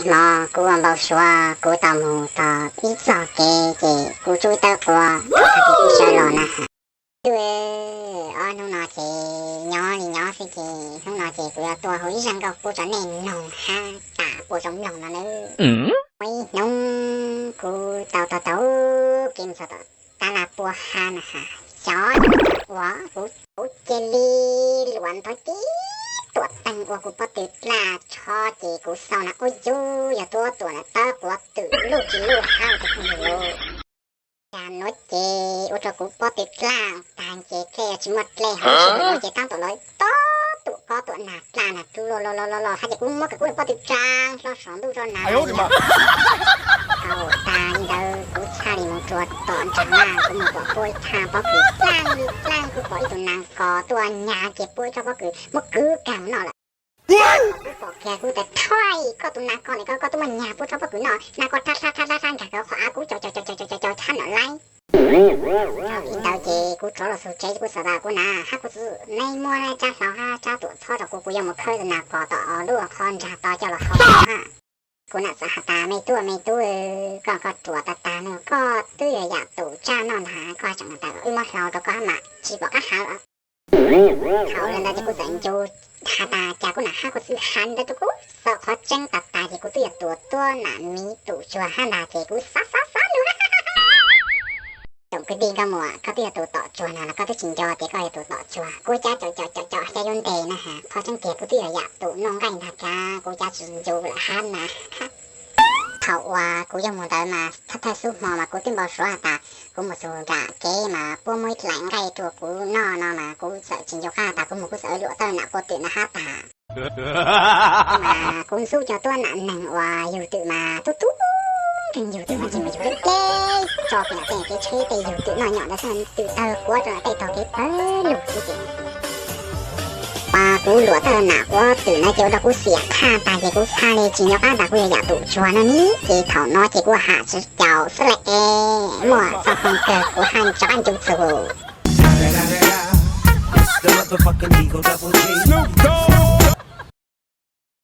mà cô bảo xóa cô tao mù tao ít sợ kê cô chui tao qua thì cô sợ lo nè tôi anh không nói chị nhỏ thì chị không nói chị cô tôi hỏi rằng cô trở nên nồng ha tạ cô giống nồng nó nữa ôi nồng cô tao kim sao ta là cô ha nè ha chó quá cô chơi li loạn thôi tíตัวตังว่ากูปฏิลาชอจีกูเศร้านะโอ้ยยูอย่าตัวนะตากูตื่นลูกจีลูกห้าวจะคุณลูกยานน้อยจีอุตกูปฏิลาตางจีแค่ชิมดเลยหาชิมดจีตั้งตัวน้อยตัวก็ตัวหนักลาหนักดูรอให้จะกูมั่วกับกูปฏิจางรอสองดูรอหนักเอาตาเดินกูชาลีมงตัวตอนจังหน้ากูมาบอกปุ้ยทางเพราะคือล่างกูปล่อยตัวนางกอตัวหญ้าเก็บปุ้ยเพราะคือมุกคือกำนอละบอกแกกูแต่ถ้อยก็ตัวนางกอเนี่ยก็ตัวมันหญ้าปุ้ยเพราะคือนอนางกอทัดกับเขาขวากูจ่อท่านอะไรอินเตอร์เจกูจ่อเราสู้เจกูสบายกูนะฮักกูซื้อในมัวในจ้าสาวห้าจ้าตัวทอดกูยังไม่เคยนางกอต่อลูกคอนจ่าต่อเจ้าละครห้ากูน่ะสหตาไม่ตัวก็ตัวตาเนาะก็ตัวอยากตู่จ้านอนหาก็จังแต่มาเราตัวก็มาชีบอกก็หาเขาเรียนได้กูสังจูหาตาจากกูน่ะหากูซื้อหันได้ตัวกูสอบเขาจังตัดตาที่กูตัวหนามีตู่ชัวหาตาเจกูซ่าหนูจงก็ดีก็มัวก็ตัวต่อชัวนะแล้วก็ตัวจิงจอเจก็ตัวต่อชัวกูจะจ่อจะยนเตนะฮะพอจังเจกูอยากตู่น้องกันทักจ้ากูจะจิงจูละหันนะเขาว่ากูยังมัวแต่มาถ้าสู้มอมากูติ้งบอสว่าตากูมาสู้ด่าเก๋มาพวกมวยหลังไก่ตัวกูนอมากูเสือจิงโยก้าตากูมัวกูเสือหลวงเตอร์หนักกูตื่นนะฮะตามากูสู้เจ้าตัวหนักหนังว่าอยู่ตื่นมาตุ๊กันอยู่ตื่นมาจิงมาอยู่เก๋จอเป็นอะไรเก๋ชี้แต่อยู่ตื่นนอนหยอดแล้วฉันตื่นกูว่าจะแต่ต่อเก๋หลุดจริงปากูหลวงเตอร์หนักว่าตื่นนะเจ้ากูเสียค่าตาเจ้ากูชาเลยจิงโยก้าตากูอยากตู่ชัวนั่นนี่เจ้าเขาน้อยเจ้ากูหาจะเจ้าสละหมดสองคนเกิดกูหันจานจุดสู The motherfucking Eagle Double G.